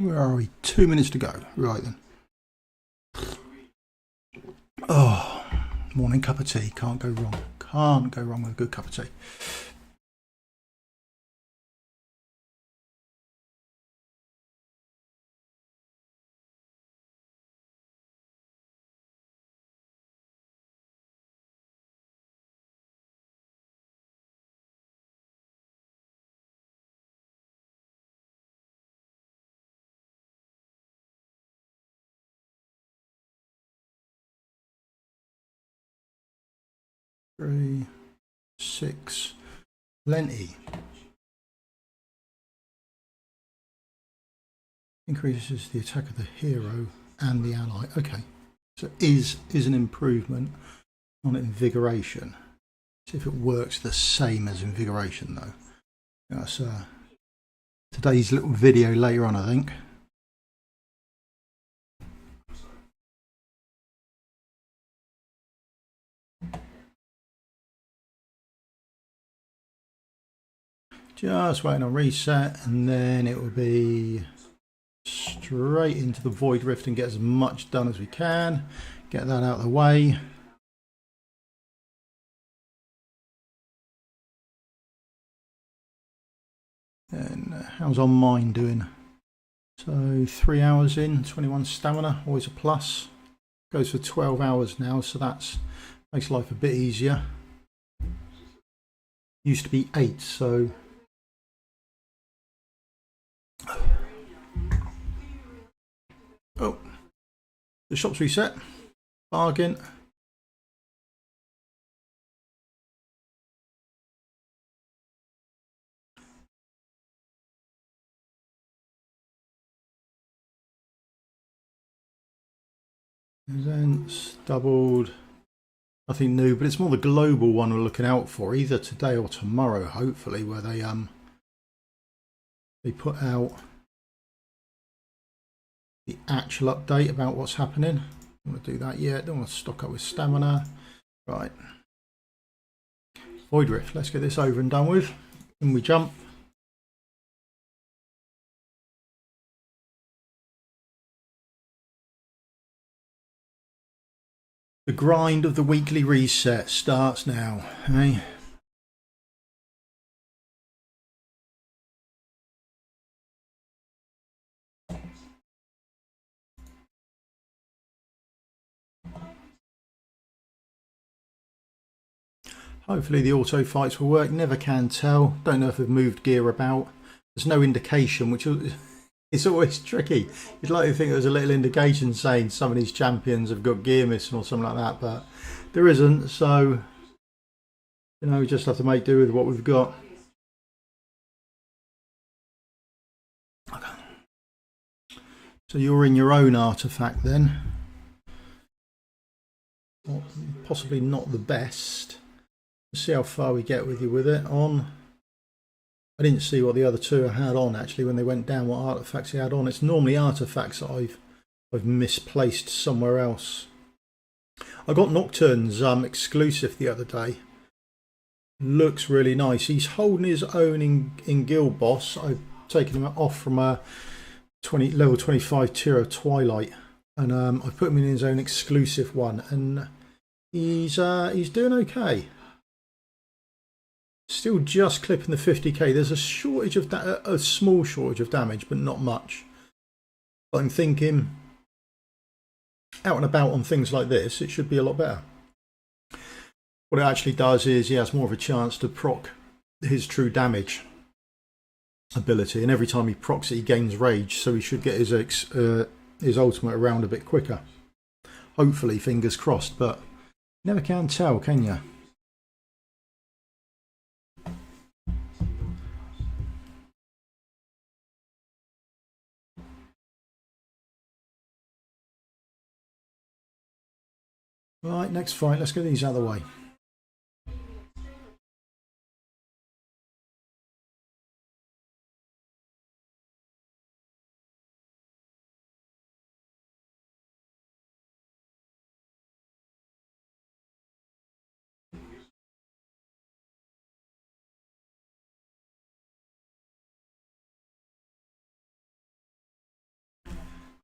Where are we? 2 minutes to go. Right then. Oh, morning cup of tea. Can't go wrong. Can't go wrong with a good cup of tea. Three, 6, plenty. Increases the attack of the hero and the ally. Okay, so is an improvement on invigoration. See if it works the same as invigoration though. That's today's little video later on, I think. Just waiting on reset, and then it will be straight into the void rift and get as much done as we can. Get that out of the way. And how's our mine doing? So 3 hours in, 21 stamina, always a plus. Goes for 12 hours now, so that's makes life a bit easier. Used to be 8, so oh, the shop's reset. Bargain. Presents doubled. Nothing new, but it's more the global one we're looking out for, either today or tomorrow, hopefully, where they put out the actual update about what's happening. Don't want to do that yet. Don't want to stock up with stamina. Right. Void Rift. Let's get this over and done with. And we jump. The grind of the weekly reset starts now. Hey. Hopefully the auto fights will work. Never can tell. Don't know if they've moved gear about. There's no indication, which is always tricky. You'd like to think there's a little indication saying some of these champions have got gear missing or something like that, but there isn't. So, you know, we just have to make do with what we've got. So you're in your own artifact then. Well, possibly not the best. Let's see how far we get with you with it on. I didn't see what the other two had on actually when they went down, what artifacts they had on. It's normally artifacts that I've misplaced somewhere else. I got Nocturne's exclusive the other day. Looks really nice. He's holding his own in Guild Boss. I've taken him off from a level 25 tier of Twilight, and I've put him in his own exclusive one, and he's doing okay. Still just clipping the 50k. There's a shortage of a small shortage of damage, but not much. But I'm thinking out and about on things like this, it should be a lot better. What it actually does is he has more of a chance to proc his true damage ability, and every time he procs it, he gains rage, so he should get his ultimate around a bit quicker. Hopefully, fingers crossed, but never can tell, can you? Right, next fight. Let's get these out of the way.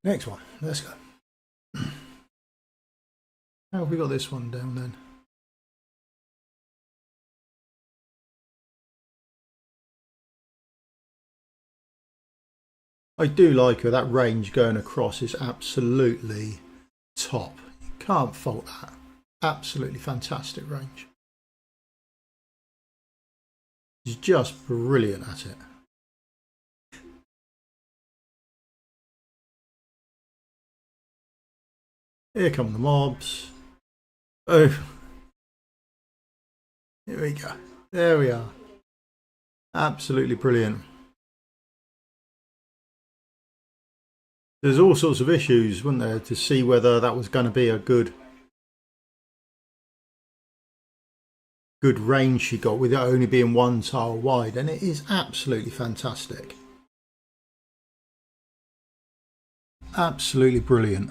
Next one, let's go. How have we got this one down then? I do like her. That range going across is absolutely top. You can't fault that. Absolutely fantastic range. She's just brilliant at it. Here come the mobs. Oh, here we go. There we are. Absolutely brilliant. There's all sorts of issues, weren't there, to see whether that was going to be a good range she got with it only being one tile wide, and it is absolutely fantastic. Absolutely brilliant.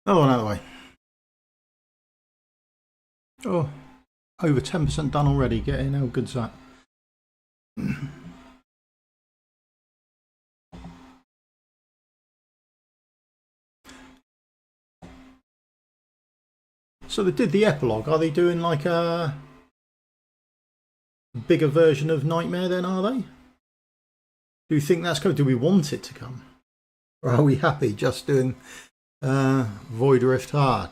Another one out of the way. Oh, over 10% done already. Getting how good's that? So they did the epilogue. Are they doing like a bigger version of Nightmare then, are they? Do you think that's coming? Do we want it to come? Or are we happy just doing Void Rift Hard?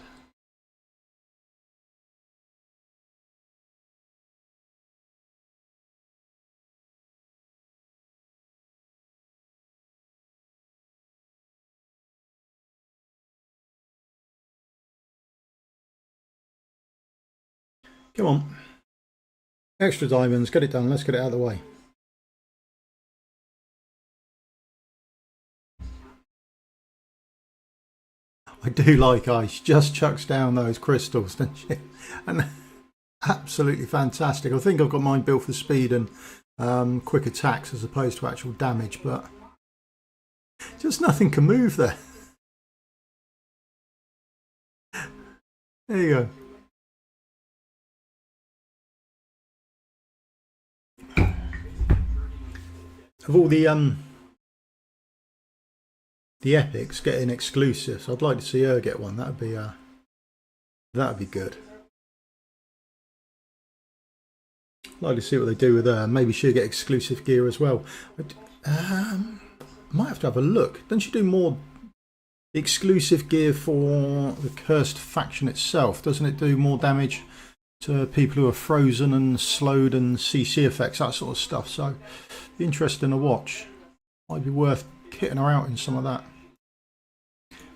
Come on. Extra diamonds, get it done, let's get it out of the way. I do like Ice, just chucks down those crystals, doesn't she? And absolutely fantastic. I think I've got mine built for speed and quick attacks as opposed to actual damage, but just nothing can move there. There you go. Of all the epics getting exclusives, I'd like to see her get one. That'd be good. I'd like to see what they do with her. Maybe she'll get exclusive gear as well. Might have to have a look. Don't she do more exclusive gear for the cursed faction itself? Doesn't it do more damage to people who are frozen and slowed and CC effects, that sort of stuff? So be interesting to watch. Might be worth kitting her out in some of that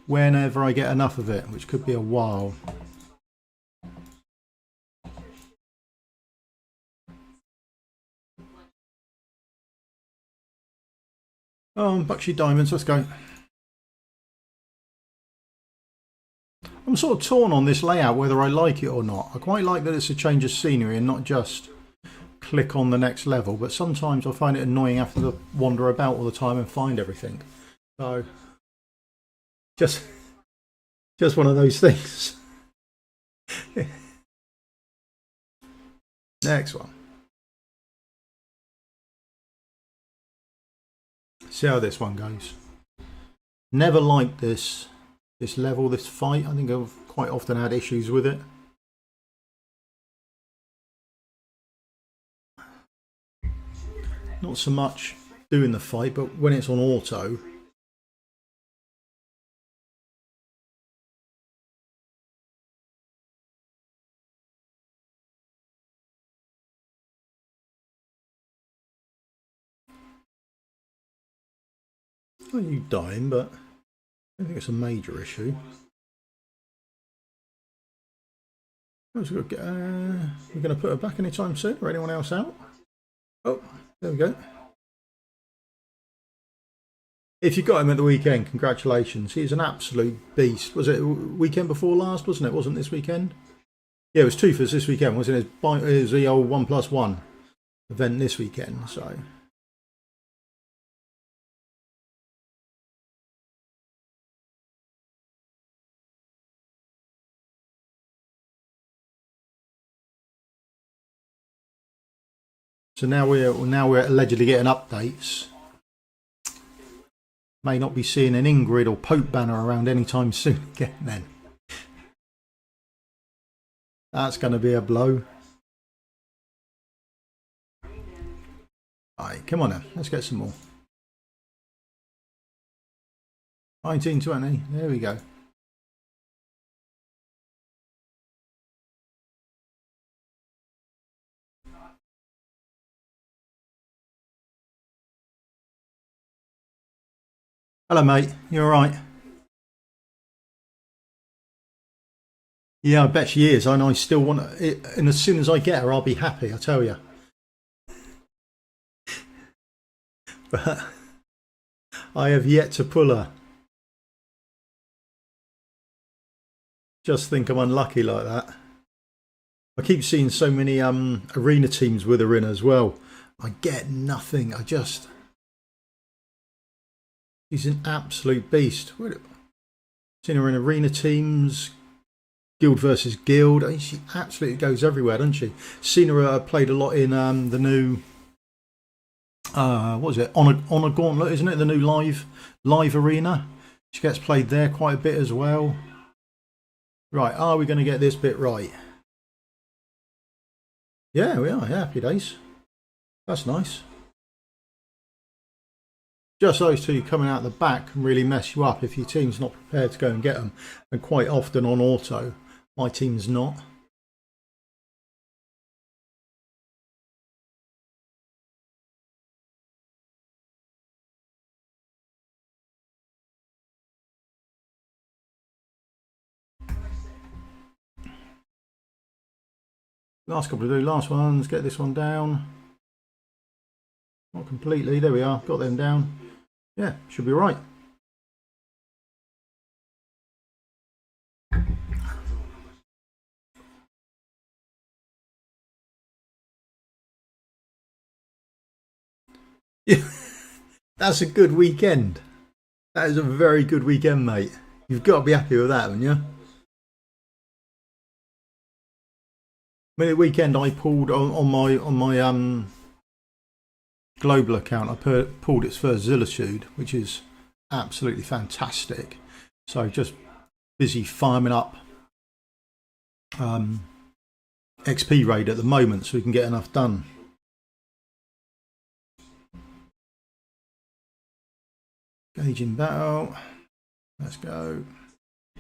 whenever I get enough of it, which could be a while. Oh, Bucksy Diamonds, let's go. I'm sort of torn on this layout whether I like it or not. I quite like that it's a change of scenery and not just click on the next level, but sometimes I find it annoying having to wander about all the time and find everything. So just one of those things. Next one. See how this one goes. Never liked this level, this fight. I think I've quite often had issues with it. Not so much doing the fight, but when it's on auto. Well, you dying, but I don't think it's a major issue. We're going to put her back anytime soon, or anyone else out? Oh, there we go. If you got him at the weekend, congratulations. He's an absolute beast. Was it weekend before last, wasn't it? Wasn't this weekend? Yeah, it was 2 for this weekend, wasn't it? It was the old 1+1. event this weekend. So now we're allegedly getting updates. May not be seeing an Ingrid or Pope banner around anytime soon again then. That's going to be a blow. Alright, come on then. Let's get some more. 1920. There we go. Hello, mate. You all right? Yeah, I bet she is. And I still want it. And as soon as I get her, I'll be happy, I tell you. But I have yet to pull her. Just think I'm unlucky like that. I keep seeing so many arena teams with her in as well. I get nothing. She's an absolute beast. Seen her in arena teams, guild versus guild. I mean, she absolutely goes everywhere, doesn't she? Seen her played a lot in the new what was it? Honor Gauntlet, isn't it? The new live arena. She gets played there quite a bit as well. Right, are we going to get this bit right? Yeah, we are. Yeah, happy days. That's nice. Just those two coming out the back can really mess you up if your team's not prepared to go and get them. And quite often on auto, my team's not. Last couple of last ones, get this one down. Not completely, there we are, got them down. Yeah, should be right. Yeah, that's a good weekend. That is a very good weekend, mate. You've got to be happy with that, haven't you? I mean, the weekend I pulled on my global account, I pulled its first Zillitude, which is absolutely fantastic. So just busy farming up XP raid at the moment so we can get enough done. Gauge in battle. Let's go.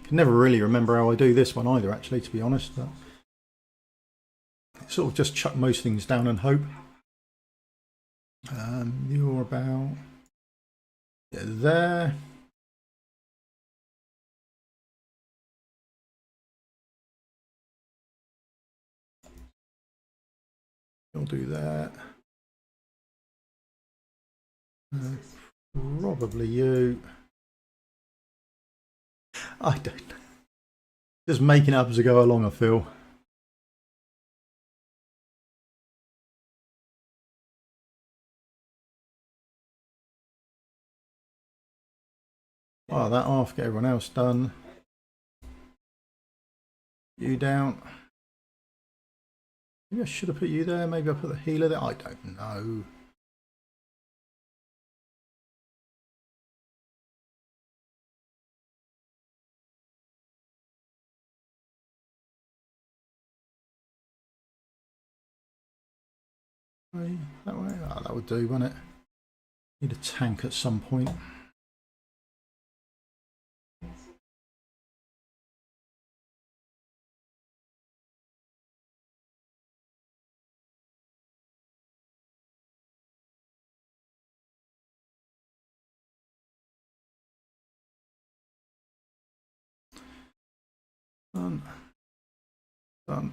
Can never really remember how I do this one either, actually, to be honest. But sort of just chuck most things down and hope. You're about there. You'll do that. Probably you. I don't know. Just making up as I go along, I feel. Oh, that off, get everyone else done. You down. Maybe I should have put you there. Maybe I put the healer there. I don't know. That way? Oh, that would do, wouldn't it? Need a tank at some point. Done. Done.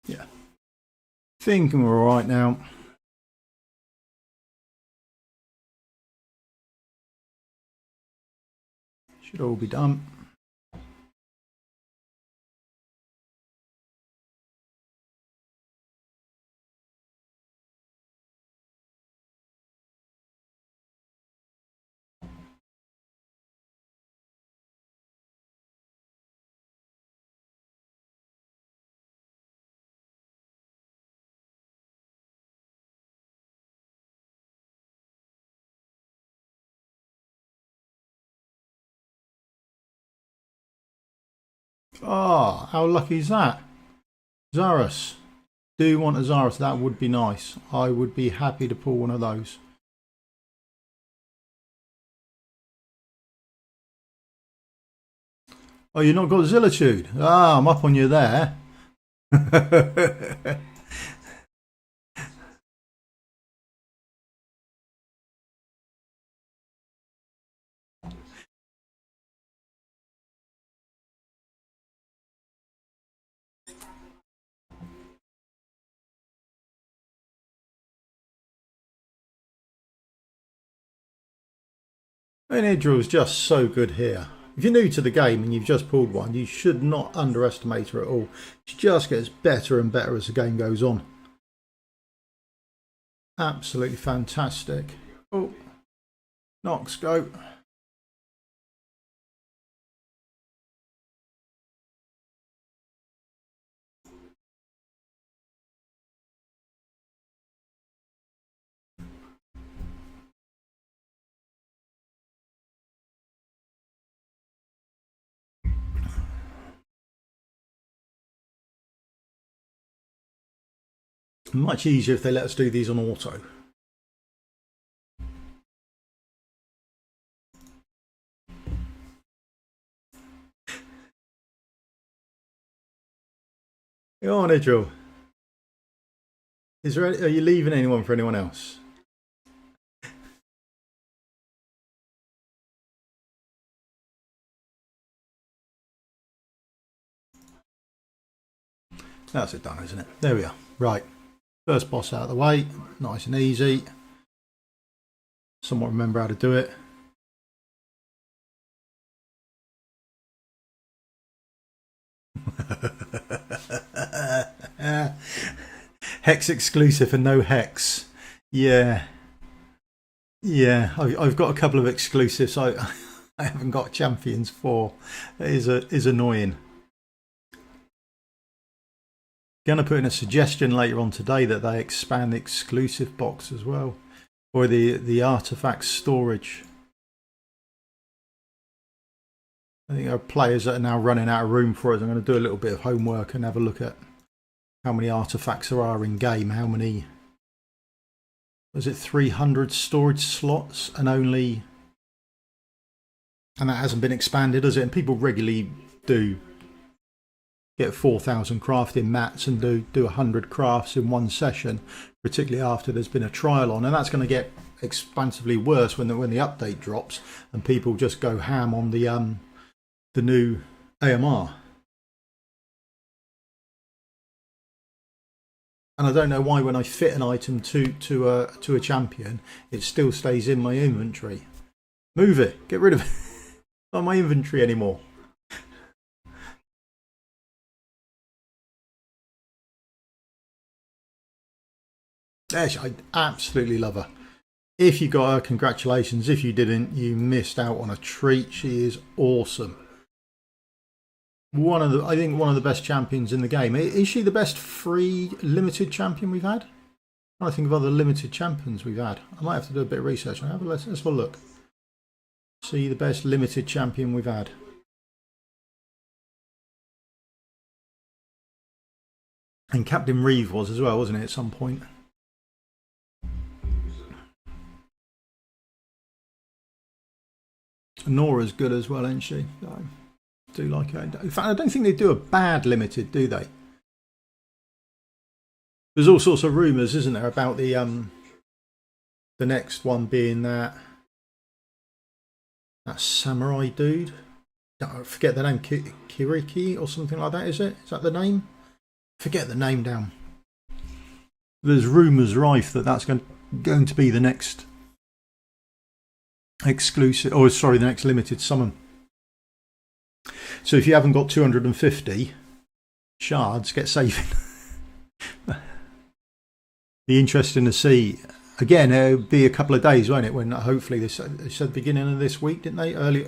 Yeah. Thinking we're all right now. Should all be done. Oh, how lucky is that? Zarus. Do you want a Zarus? That would be nice. I would be happy to pull one of those. Oh, you've not got Zillitude? Ah, I'm up on you there. And Idril is just so good here. If you're new to the game and you've just pulled one, you should not underestimate her at all. She just gets better and better as the game goes on. Absolutely fantastic. Oh, Nox, go. Much easier if they let us do these on auto. Go on, Idril. Are you leaving anyone for anyone else? That's it done, isn't it? There we are. Right. First boss out of the way. Nice and easy. Somewhat remember how to do it. Hex exclusive and no hex. Yeah. Yeah, I've got a couple of exclusives. I haven't got champions for. That is annoying. Gonna put in a suggestion later on today that they expand the exclusive box as well, or the artifact storage. I think there are players that are now running out of room for it. I'm going to do a little bit of homework and have a look at how many artifacts there are in game. How many? Was it 300 storage slots and only? And that hasn't been expanded, has it? And people regularly do get 4,000 crafting mats and do 100 crafts in one session, particularly after there's been a trial on, and that's going to get expansively worse when the update drops and people just go ham on the new AMR. And I don't know why when I fit an item to a champion, it still stays in my inventory. Move it, get rid of it. Not my inventory anymore. Yes, I absolutely love her. If you got her, congratulations. If you didn't, you missed out on a treat. She is awesome. I think one of the best champions in the game. Is she the best free limited champion we've had? I think of other limited champions we've had. I might have to do a bit of research. Let's have a look. See the best limited champion we've had. And Captain Reeve was as well, wasn't it, at some point? Nora's good as well, isn't she? I do like her. In fact, I don't think they do a bad limited, do they? There's all sorts of rumours, isn't there, about the next one being that samurai dude. I forget the name, Kiriki or something like that. Is that the name? Forget the name down. There's rumours rife that that's going to be the next exclusive, or sorry, the next limited summon. So if you haven't got 250 shards, get saving. Be interesting to see. Again, it'll be a couple of days, won't it? When hopefully they said the beginning of this week, didn't they?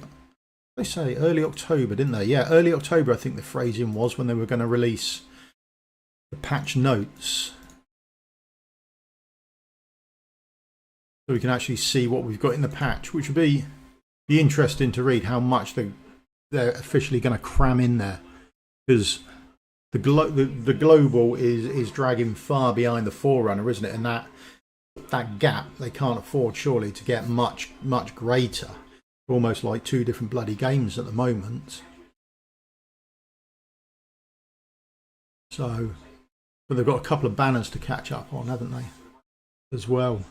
They say early October, didn't they? Yeah, early October. I think the phrasing was when they were going to release the patch notes, so we can actually see what we've got in the patch, which would be interesting to read how much they're officially going to cram in there, because the global is dragging far behind the Forerunner, isn't it? And that gap they can't afford surely to get much greater. Almost like two different bloody games at the moment. So, but they've got a couple of banners to catch up on, haven't they, as well?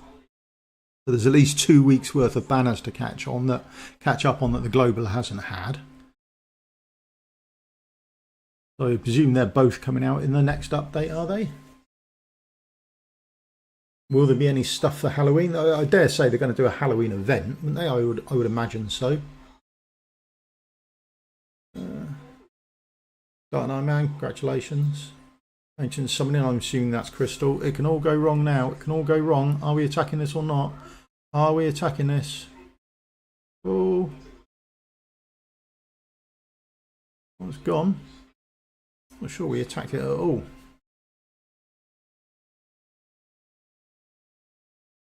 So there's at least 2 weeks worth of banners to catch up on that the global hasn't had. So I presume they're both coming out in the next update, are they? Will there be any stuff for Halloween? I dare say they're going to do a Halloween event, wouldn't they? I would imagine so. Dark Knight Man, congratulations. Ancient Summoning, I'm assuming that's Crystal. It can all go wrong now. It can all go wrong. Are we attacking this or not? Are we attacking this? Oh. Oh, it's gone. Not sure we attacked it at all.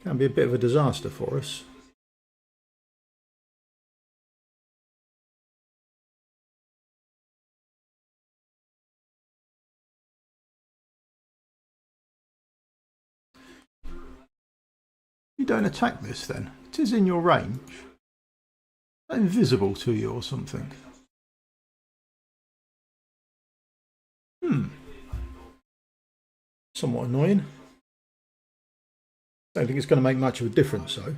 Can be a bit of a disaster for us. You don't attack this then. It is in your range. Is that invisible to you or something? Somewhat annoying. Don't think it's going to make much of a difference though.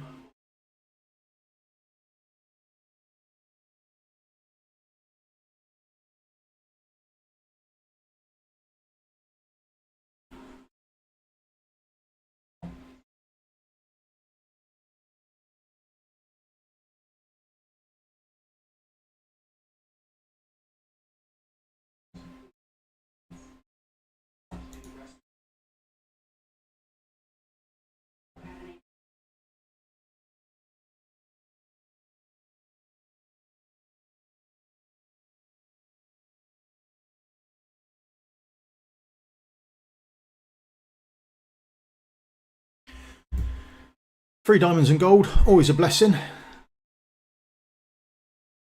Free diamonds and gold, always a blessing.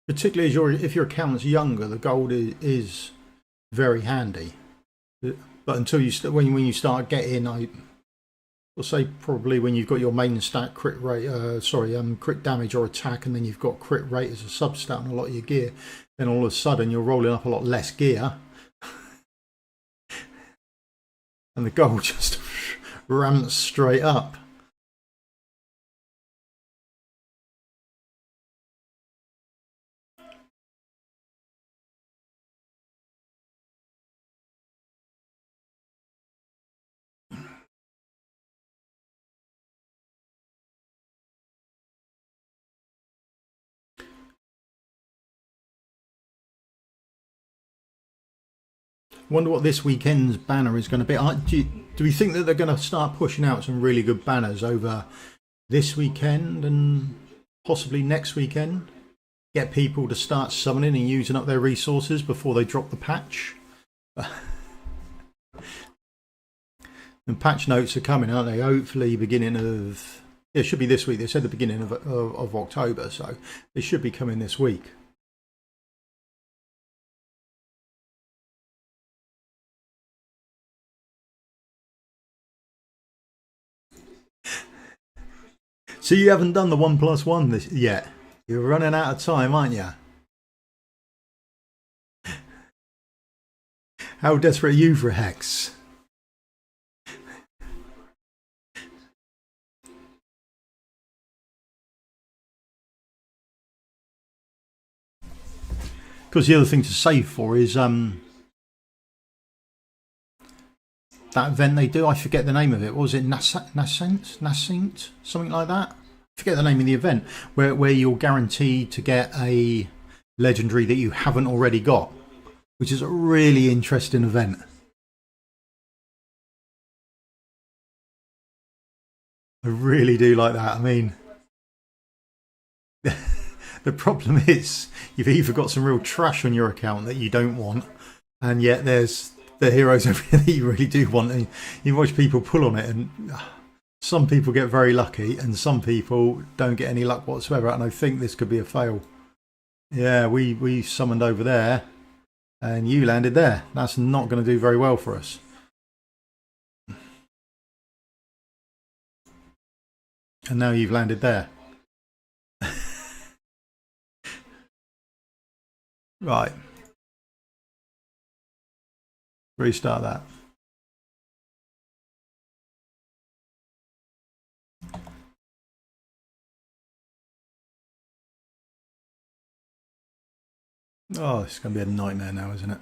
Particularly if your account's younger, the gold is very handy. But until when you start getting, I'll say probably when you've got your main stat crit rate, crit damage or attack, and then you've got crit rate as a sub stat on a lot of your gear, then all of a sudden you're rolling up a lot less gear, and the gold just ramps straight up. Wonder what this weekend's banner is going to be. Do we think that they're going to start pushing out some really good banners over this weekend and possibly next weekend? Get people to start summoning and using up their resources before they drop the patch. And patch notes are coming, aren't they? Hopefully beginning of... It should be this week. They said the beginning of October, so they should be coming this week. So you haven't done the 1+1 yet. You're running out of time, aren't you? How desperate are you for a hex? Because the other thing to save for is that event they do. I forget the name of it. What was it? Nascent? Something like that. I forget the name of the event where you're guaranteed to get a legendary that you haven't already got, which is a really interesting event. I really do like that. I mean, the problem is you've either got some real trash on your account that you don't want, and yet there's the heroes over here that you really do want, and you watch people pull on it, and some people get very lucky and some people don't get any luck whatsoever, and I think this could be a fail. Yeah, we summoned over there and you landed there. That's not going to do very well for us. And now you've landed there. Right. Restart that. Oh, it's going to be a nightmare now, isn't it?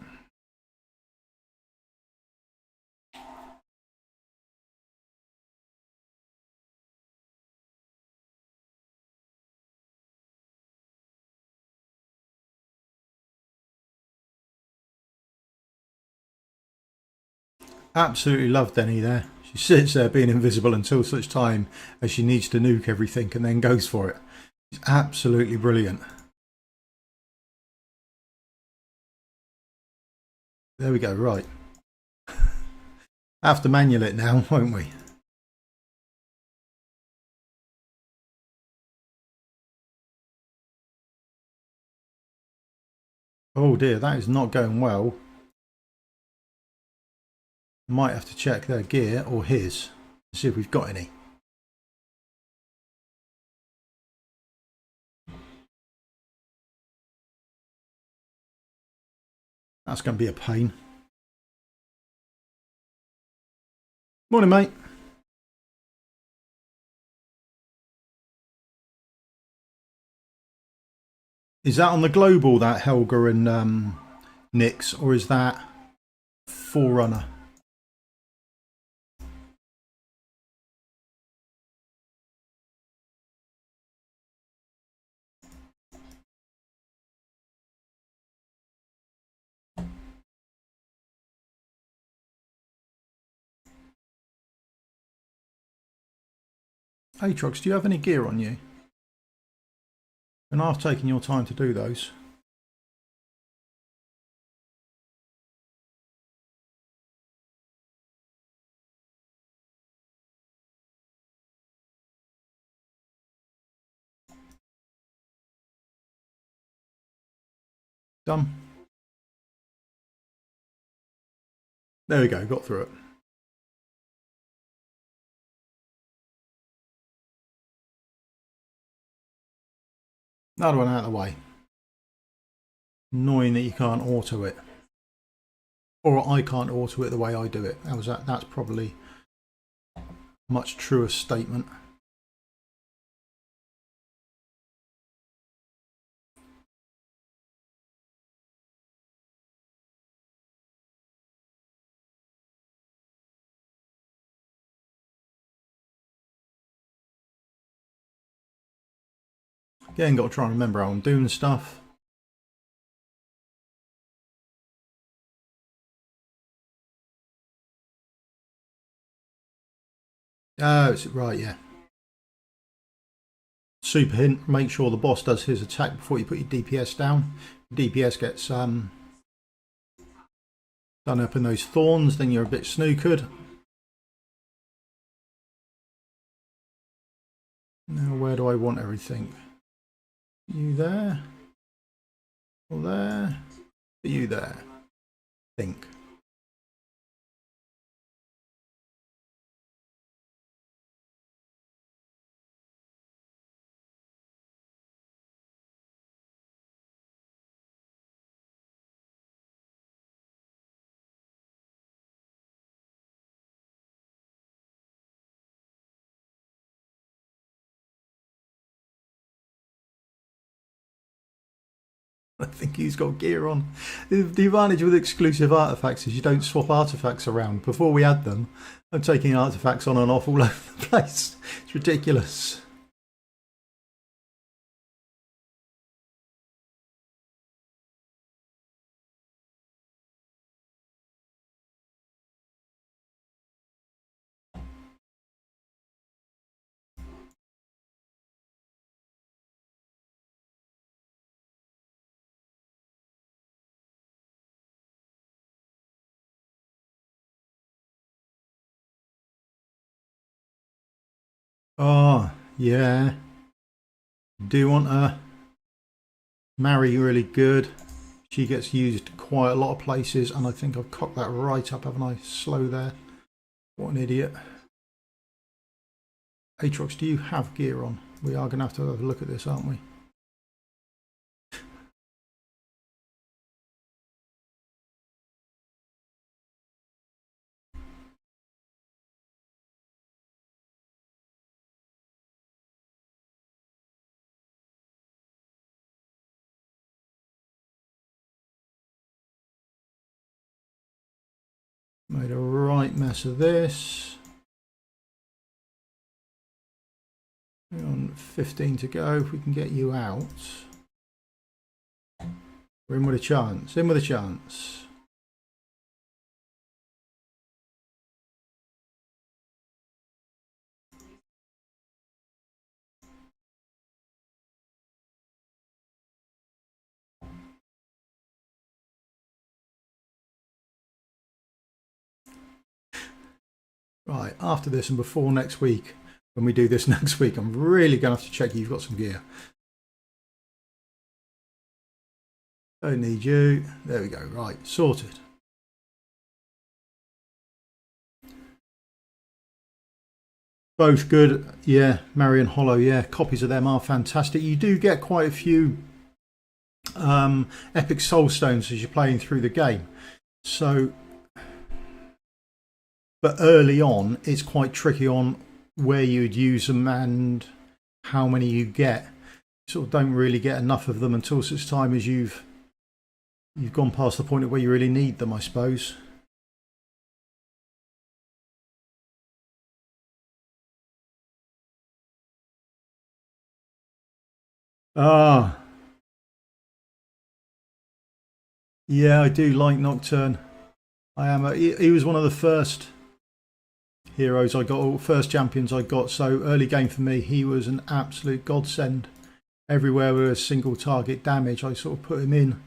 Absolutely love Denny there. She sits there being invisible until such time as she needs to nuke everything and then goes for it. It's absolutely brilliant. There we go, right. Have to manual it now, won't we? Oh dear, that is not going well. Might have to check their gear or his to see if we've got any. That's going to be a pain. Morning, mate. Is that on the global, that Helga and Nyx, or is that Forerunner? Aatrox, do you have any gear on you? And I've taken your time to do those. Done. There we go, got through it. Another one out of the way. Annoying that you can't auto it. Or I can't auto it the way I do it. That's probably a much truer statement. Again, got to try and remember how I'm doing stuff. Oh, it's right, yeah. Super hint, make sure the boss does his attack before you put your DPS down. DPS gets done up in those thorns, then you're a bit snookered. Now where do I want everything? You there? Or there? You there? Think. I think he's got gear on. The advantage with exclusive artifacts is you don't swap artifacts around. Before we add them, I'm taking artifacts on and off all over the place. It's ridiculous. Oh, yeah. Do want a Mary really good. She gets used quite a lot of places, and I think I've cocked that right up, haven't I? Slow there. What an idiot. Aatrox, do you have gear on? We are going to have a look at this, aren't we? Made a right mess of this. We're on 15 to go. If we can get you out, we're in with a chance. In with a chance. Right, after this and before next week, when we do this next week, I'm really going to have to check you've got some gear. Don't need you. There we go. Right, sorted. Both good. Yeah, Marion Hollow. Yeah, copies of them are fantastic. You do get quite a few epic soul stones as you're playing through the game. So, but early on, it's quite tricky on where you'd use them and how many you get. You sort of don't really get enough of them until such time as you've gone past the point of where you really need them, I suppose. Ah, yeah, I do like Nocturne. I am. He was one of the first heroes I got, or first champions I got. So early game for me, he was an absolute godsend. Everywhere with a single target damage, I sort of put him in.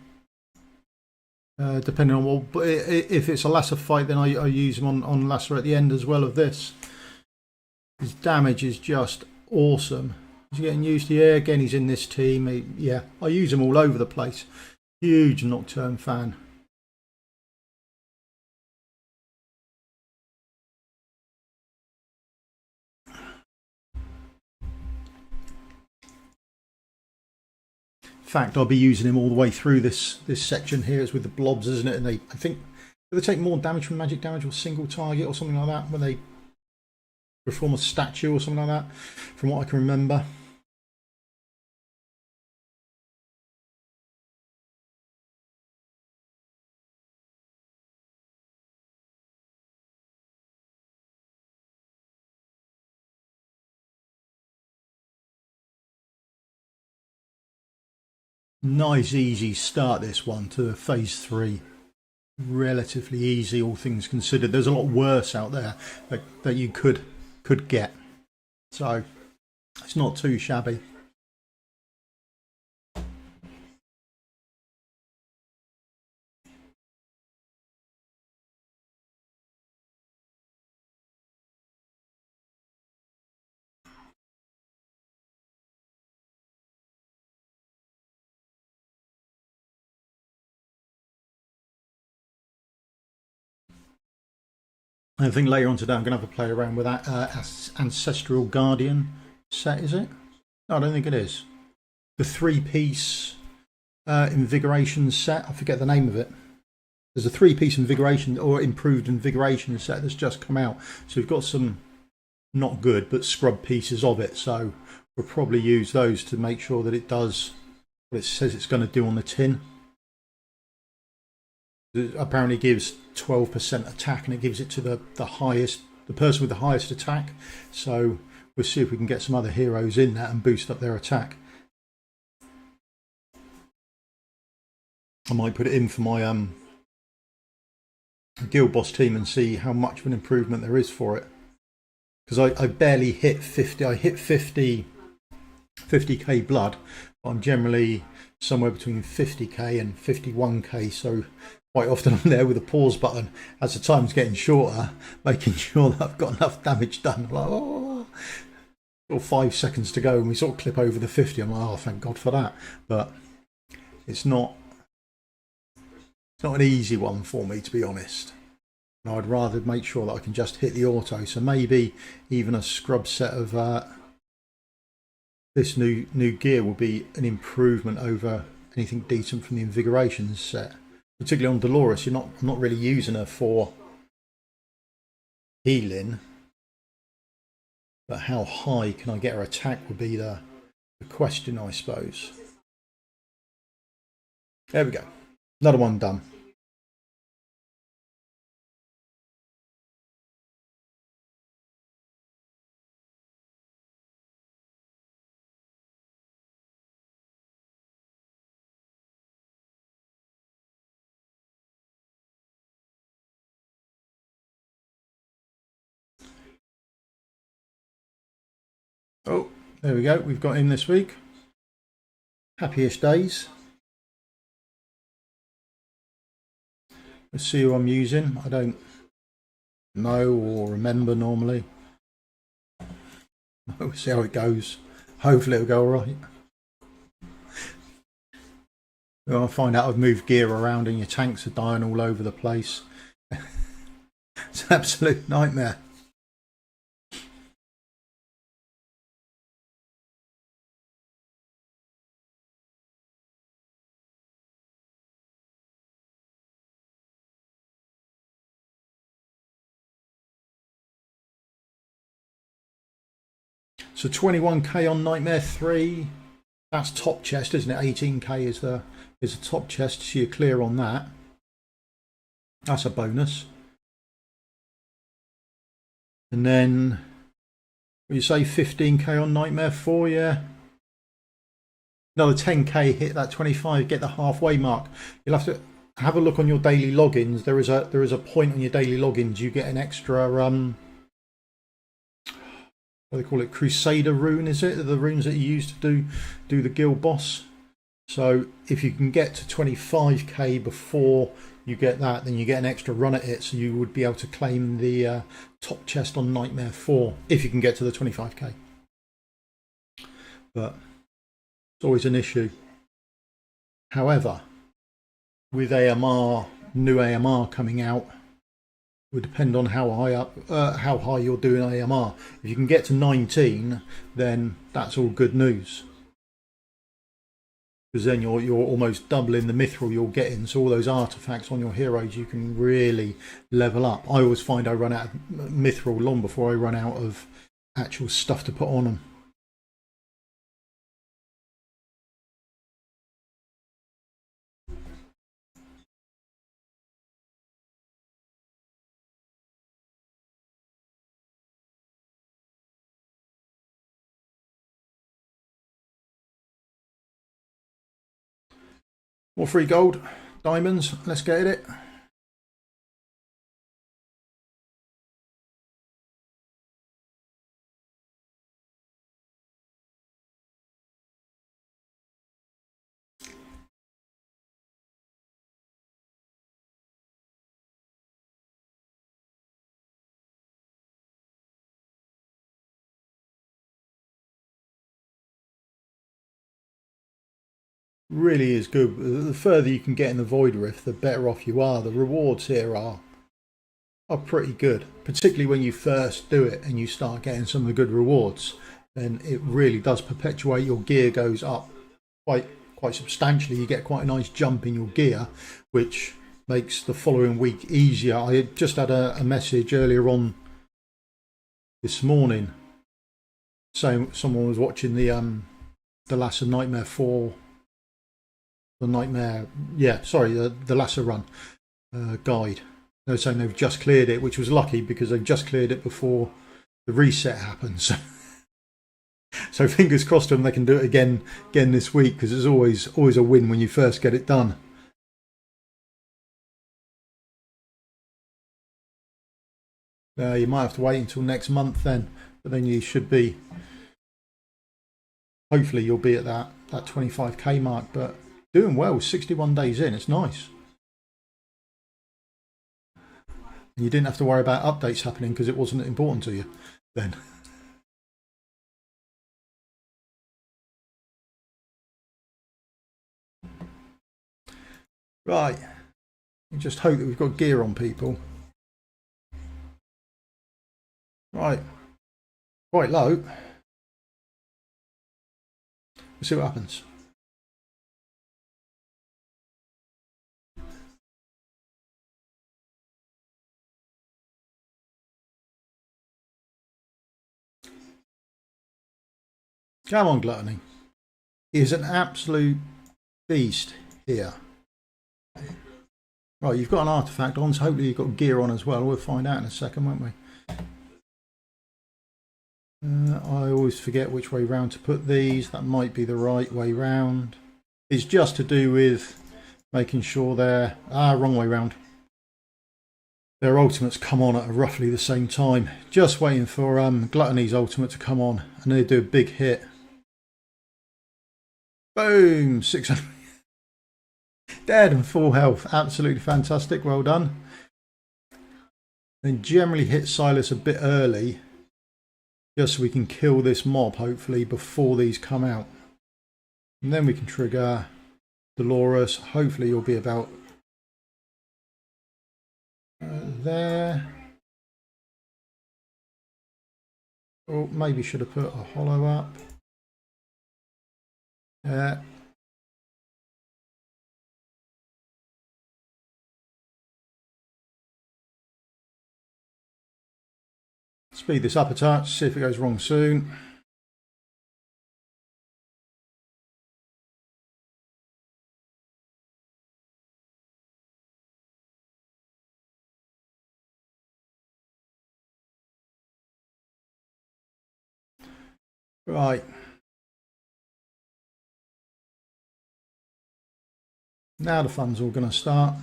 Depending on what, but if it's a Lasser fight, then I use him on Lasser at the end as well of this. His damage is just awesome. He's getting used to, yeah, again, he's in this team. Yeah, I use him all over the place. Huge Nocturne fan. In fact, I'll be using him all the way through this section here. It's with the blobs, isn't it? And I think, do they take more damage from magic damage or single target or something like that when they perform a statue or something like that, from what I can remember. Nice easy start this one to phase 3. Relatively easy, all things considered. There's a lot worse out there that you could get, so it's not too shabby. I think later on today I'm going to have a play around with that Ancestral Guardian set, is it? No, I don't think it is. The 3-piece Invigoration set, I forget the name of it. There's a 3-piece Invigoration or improved Invigoration set that's just come out. So we've got some not good but scrub pieces of it. So we'll probably use those to make sure that it does what it says it's going to do on the tin. It apparently gives 12% attack, and it gives it to the person with the highest attack. So we'll see if we can get some other heroes in that and boost up their attack. I might put it in for my guild boss team and see how much of an improvement there is for it, because I barely hit 50. I hit 50k blood, but I'm generally somewhere between 50k and 51k, so quite often I'm there with a pause button as the time's getting shorter, making sure that I've got enough damage done. Like, oh. Or 5 seconds to go and we sort of clip over the 50. I'm like, oh, thank God for that. But it's not an easy one for me, to be honest. And I'd rather make sure that I can just hit the auto. So maybe even a scrub set of this new gear will be an improvement over anything decent from the invigoration set. Particularly on Dolores, I'm not really using her for healing. But how high can I get her attack would be the question, I suppose. There we go. Another one done. Oh, there we go. We've got in this week. Happiest days. Let's see who I'm using. I don't know or remember normally. We'll see how it goes. Hopefully it'll go all right. I'll find out I've moved gear around and your tanks are dying all over the place. It's an absolute nightmare. So 21k on Nightmare 3. That's top chest, isn't it? 18k is the top chest, so you're clear on that. That's a bonus. And then, what you say, 15k on Nightmare 4, yeah. Another 10k, hit that 25, get the halfway mark. You'll have to have a look on your daily logins. There is a point on your daily logins you get an extra what they call it, Crusader rune, is it? The runes that you use to do the guild boss. So if you can get to 25k before you get that, then you get an extra run at it. So you would be able to claim the top chest on Nightmare 4 if you can get to the 25k. But it's always an issue. However, with AMR, new AMR coming out, it would depend on how high you're doing AMR. If you can get to 19, then that's all good news. Because then you're almost doubling the mithril you're getting. So all those artifacts on your heroes, you can really level up. I always find I run out of mithril long before I run out of actual stuff to put on them. More free gold, diamonds, let's get it. Really is good. The further you can get in the Void Rift, the better off you are. The rewards here are pretty good, particularly when you first do it and you start getting some of the good rewards. Then it really does perpetuate. Your gear goes up quite substantially. You get quite a nice jump in your gear, which makes the following week easier. I just had a message earlier on this morning saying someone was watching the Lassa Nightmare 4. The Nightmare, the Lassa run guide. They're saying they've just cleared it, which was lucky because they've just cleared it before the reset happens. So fingers crossed to them they can do it again this week, because it's always a win when you first get it done. You might have to wait until next month then, but then you should be. Hopefully you'll be at that 25k mark, but doing well, 61 days in, it's nice. You didn't have to worry about updates happening because it wasn't important to you then. Right, we just hope that we've got gear on people. Right, quite low. We'll see what happens. Come on, Gluttony. He is an absolute beast here. Right, you've got an artifact on, so hopefully you've got gear on as well. We'll find out in a second, won't we? I always forget which way round to put these. That might be the right way round. It's just to do with making sure they're... wrong way round. Their ultimates come on at roughly the same time. Just waiting for Gluttony's ultimate to come on, and they do a big hit. Boom! 600. Dead and full health. Absolutely fantastic. Well done. And generally hit Silas a bit early, just so we can kill this mob, hopefully, before these come out. And then we can trigger Dolores. Hopefully you'll be about there. Or maybe should have put a hollow up. Speed this up a touch, see if it goes wrong soon. Right. Now the fun's all going to start.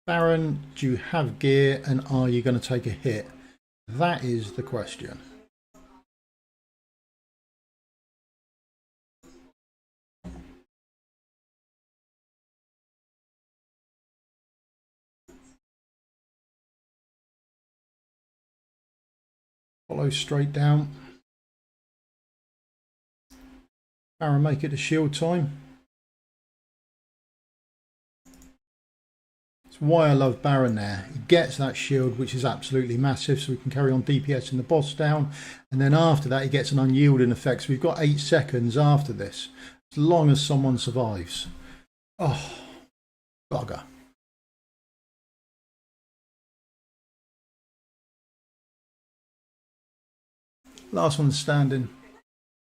Baron, do you have gear and are you going to take a hit? That is the question. Follow straight down. Baron, make it to shield time. That's why I love Baron there. He gets that shield, which is absolutely massive, so we can carry on DPSing the boss down. And then after that, he gets an unyielding effect. So we've got 8 seconds after this, as long as someone survives. Oh, bugger. Last one standing.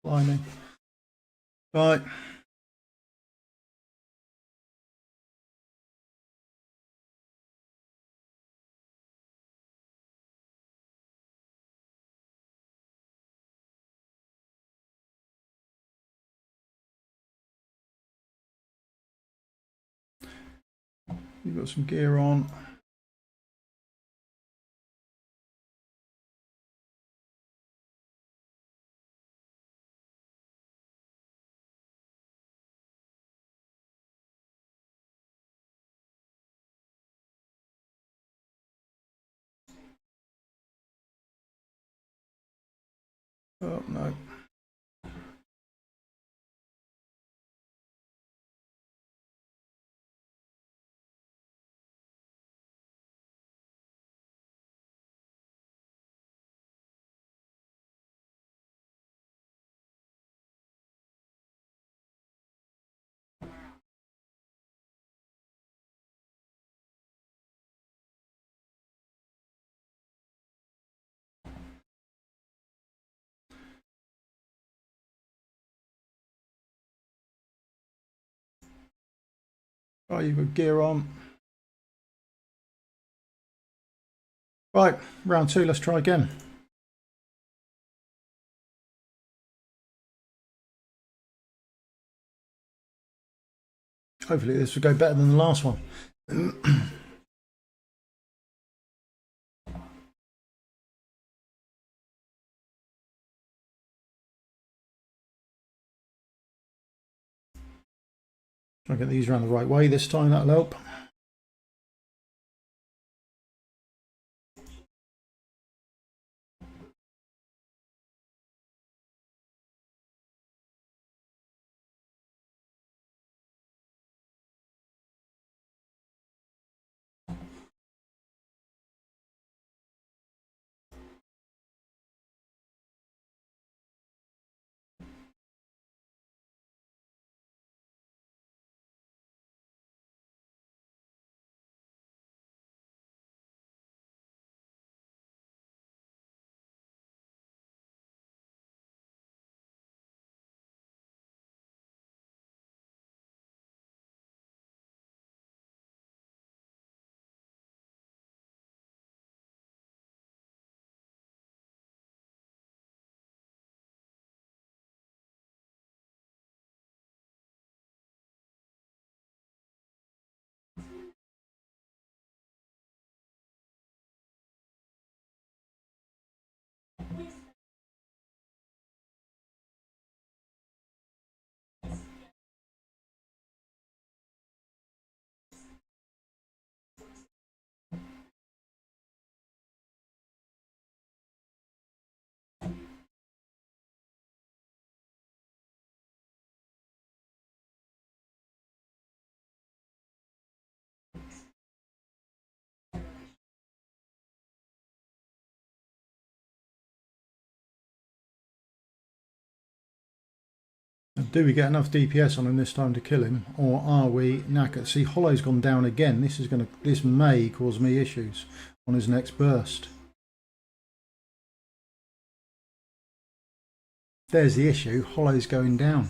Blimey. Right. You've got some gear on. Oh, no. Right, you've got gear on. Right, round 2, let's try again. Hopefully this will go better than the last one. Try and get these around the right way this time, that'll help. Do we get enough DPS on him this time to kill him, or are we knackered? See, Hollow's gone down again. This may cause me issues on his next burst. There's the issue. Hollow's going down.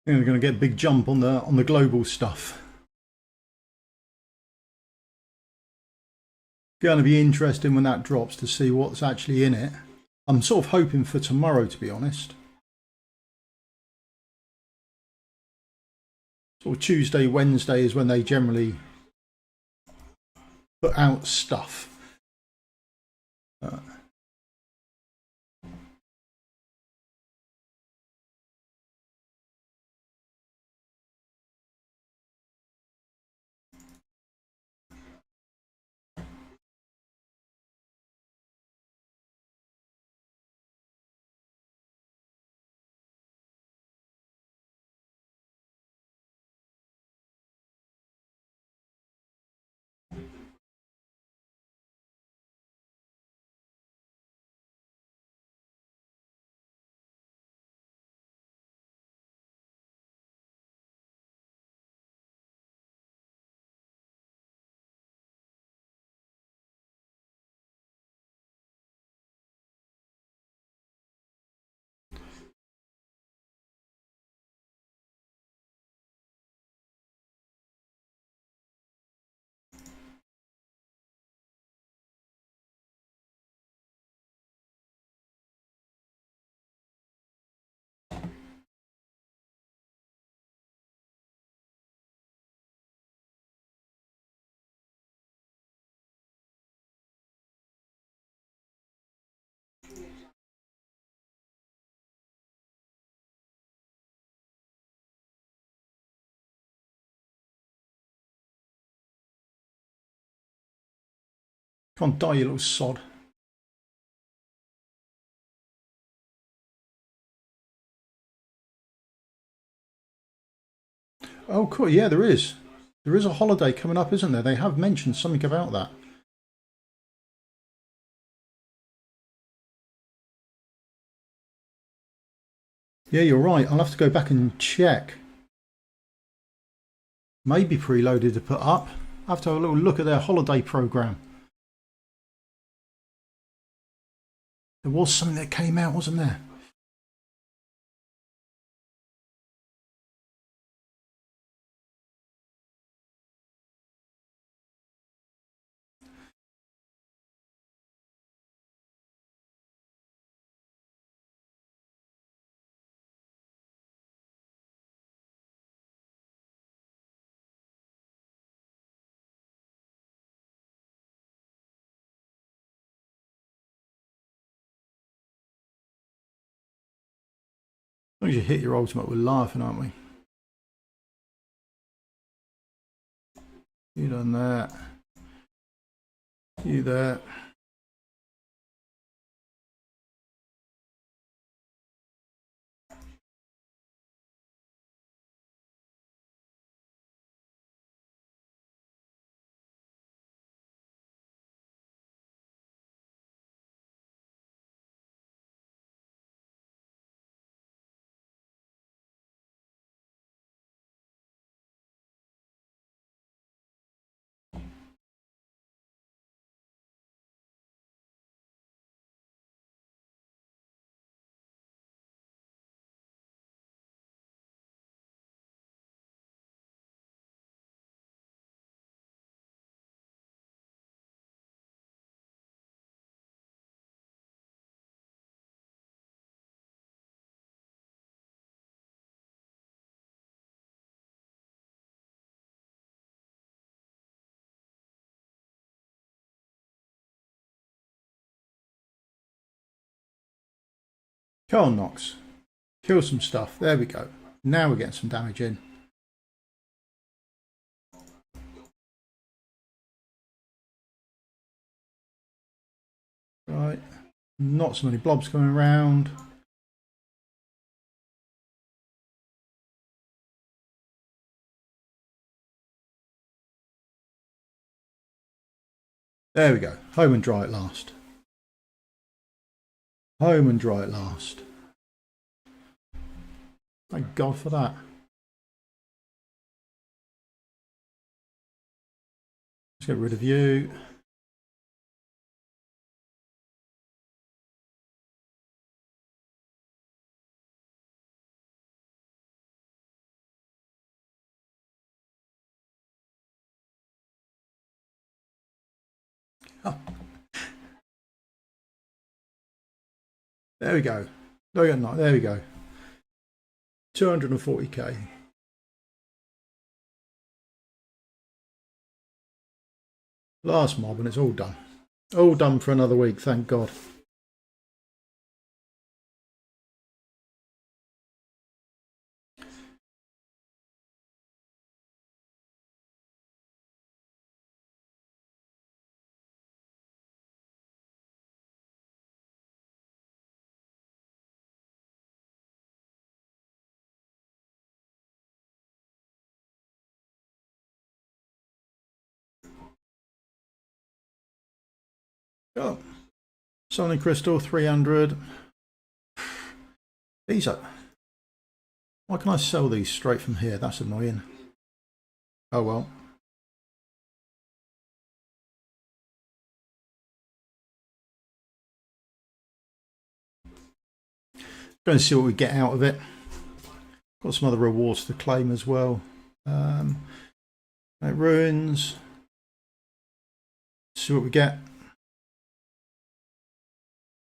I think we're going to get a big jump on the global stuff. Going to be interesting when that drops to see what's actually in it. I'm sort of hoping for tomorrow, to be honest. Sort of Tuesday, Wednesday is when they generally put out stuff. Come on, die, you little sod. Oh, cool. Yeah, there is. There is a holiday coming up, isn't there? They have mentioned something about that. Yeah, you're right. I'll have to go back and check. Maybe preloaded to put up. I have to have a little look at their holiday program. There was something that came out, wasn't there? As long as you hit your ultimate, we're laughing, aren't we? You done that. You there. Come on, Nox. Kill some stuff. There we go. Now we're getting some damage in. Right. Not so many blobs coming around. There we go. Home and dry at last. Home and dry at last. Thank God for that. Let's get rid of you. Oh. There we go. There we go. 240k. Last mob and it's all done. All done for another week, thank God. Oh, Sonic Crystal 300. These are. Why can I sell these straight from here? That's annoying. Oh well. Going to see what we get out of it. Got some other rewards to claim as well. Ruins. See what we get.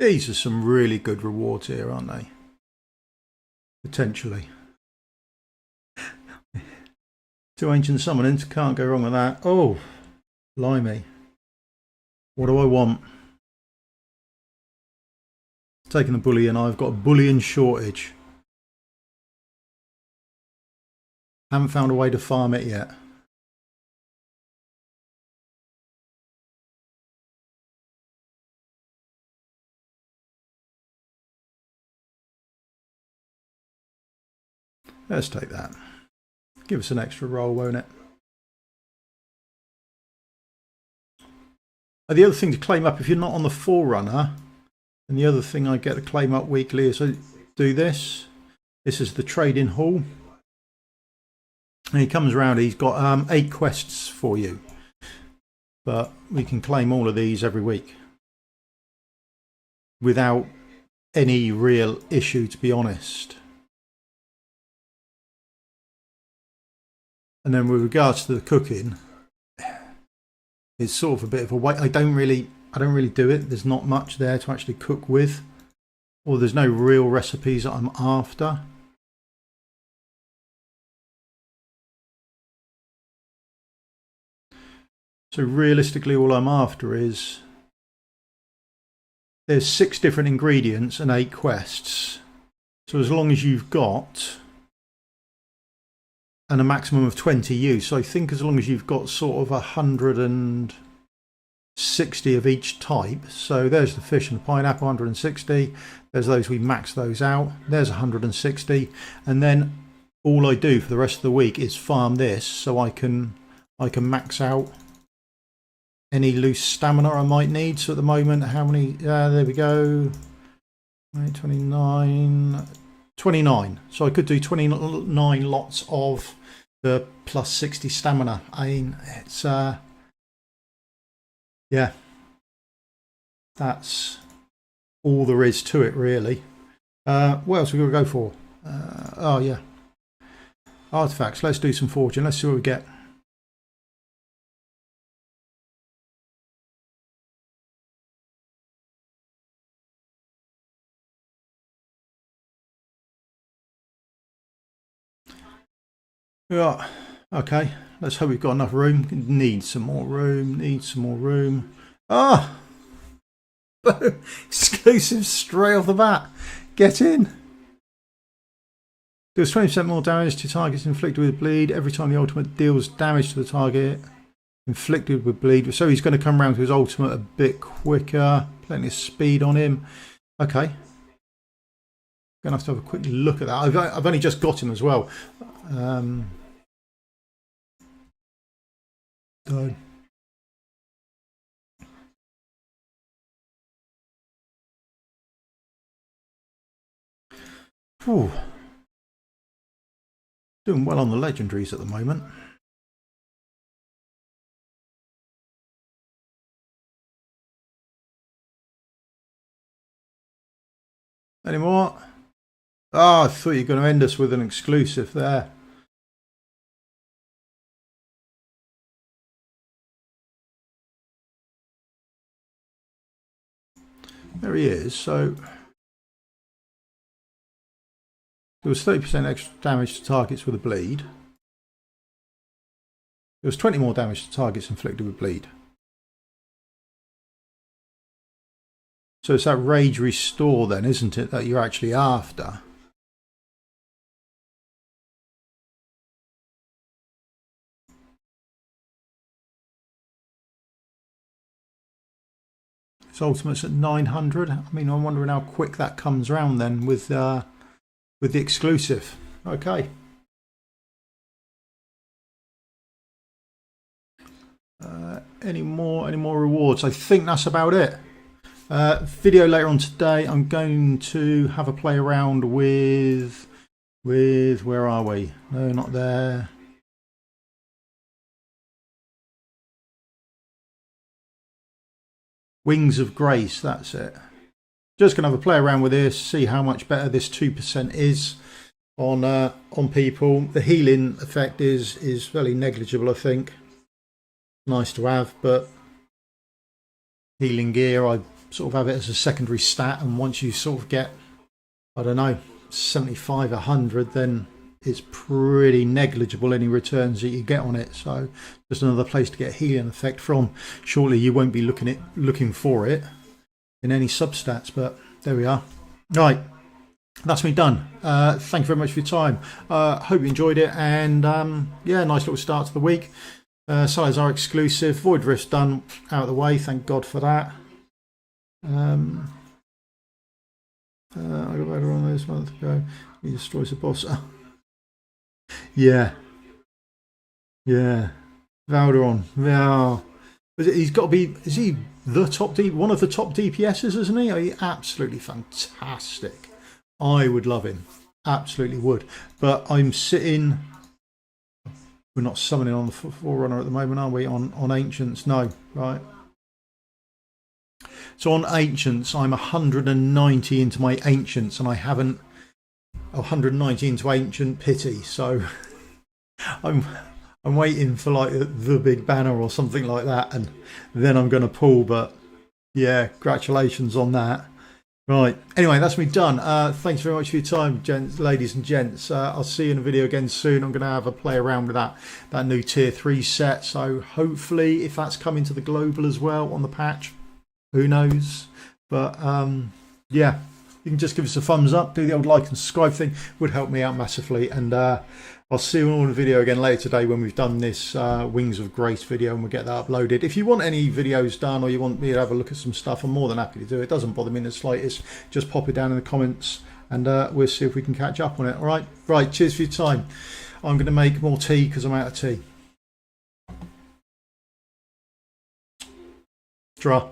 These are some really good rewards here, aren't they? Potentially. 2 ancient summonings, can't go wrong with that. Oh, blimey. What do I want? Taking the bullion, I've got a bullion shortage. Haven't found a way to farm it yet. Let's take that. Give us an extra roll, won't it? The other thing to claim up, if you're not on the Forerunner, and the other thing I get to claim up weekly is I do this. This is the trading hall. And he comes around, he's got 8 quests for you. But we can claim all of these every week. Without any real issue, to be honest. And then with regards to the cooking, it's sort of a bit of a wait. I don't really do it. There's not much there to actually cook with, or there's no real recipes that I'm after. So realistically, all I'm after is there's 6 different ingredients and 8 quests. So as long as you've got and a maximum of 20 use. So I think as long as you've got sort of 160 of each type. So there's the fish and the pineapple, 160. There's those, we max those out. There's 160. And then all I do for the rest of the week is farm this so I can max out any loose stamina I might need. So at the moment, how many? There we go. 29. So I could do 29 lots of the plus 60 stamina. I mean, it's yeah, that's all there is to it, really. What else are we going to go for? Oh yeah, artifacts. Let's do some fortune. Let's see what we get. Yeah, okay. Let's hope we've got enough room. Need some more room. Need some more room. Ah! Exclusive straight off the bat. Get in. Deals 20% more damage to targets inflicted with bleed every time the ultimate deals damage to the target inflicted with bleed. So he's going to come around to his ultimate a bit quicker. Plenty of speed on him. Okay. Going to have a quick look at that. I've only just got him as well. So. Whew. Doing well on the legendaries at the moment. Any more? Oh, I thought you were going to end us with an exclusive there. There he is. So there was 30% extra damage to targets with a bleed. There was 20 more damage to targets inflicted with bleed. So it's that rage restore then, isn't it, that you're actually after? His ultimate's at 900. I mean, I'm wondering how quick that comes round then with the exclusive. Okay. Any more rewards? I think that's about it. Video later on today. I'm going to have a play around with where are we? No, not there. Wings of Grace. That's it. Just going to have a play around with this, see how much better this 2% is on people. The healing effect is fairly negligible, I think. Nice to have, but healing gear, I sort of have it as a secondary stat, and once you sort of get, I don't know, 75, 100, then it's pretty negligible any returns that you get on it. So just another place to get healing effect from. Surely you won't be looking for it in any substats, but there we are. Right, that's me done. Thank you very much for your time. Hope you enjoyed it, and yeah, nice little start to the week. Salazar exclusive, Void Rift's done, out of the way, thank God for that. I got better on this month ago. He destroys the boss. Yeah. Valderon. Yeah. He's got to be. Is he the top one of the top DPSs, isn't he? He's absolutely fantastic. I would love him. Absolutely would. But I'm sitting. We're not summoning on the Forerunner at the moment, are we? On Ancients? No, right. So on Ancients, I'm 190 into my Ancients, and I haven't 190 into Ancient Pity. So I'm waiting for like the big banner or something like that, and then I'm going to pull. But yeah, congratulations on that. Right. Anyway, that's me done. Thanks very much for your time, ladies and gents. I'll see you in a video again soon. I'm going to have a play around with that new tier 3 set. So hopefully, if that's coming to the global as well on the patch, who knows? But yeah, you can just give us a thumbs up, do the old like and subscribe thing. Would help me out massively. And I'll see you all in the video again later today when we've done this Wings of Grace video, and we'll get that uploaded. If you want any videos done, or you want me to have a look at some stuff, I'm more than happy to do it. It doesn't bother me in the slightest. Just pop it down in the comments, and we'll see if we can catch up on it. All right. Right. Cheers for your time. I'm going to make more tea because I'm out of tea. Draw.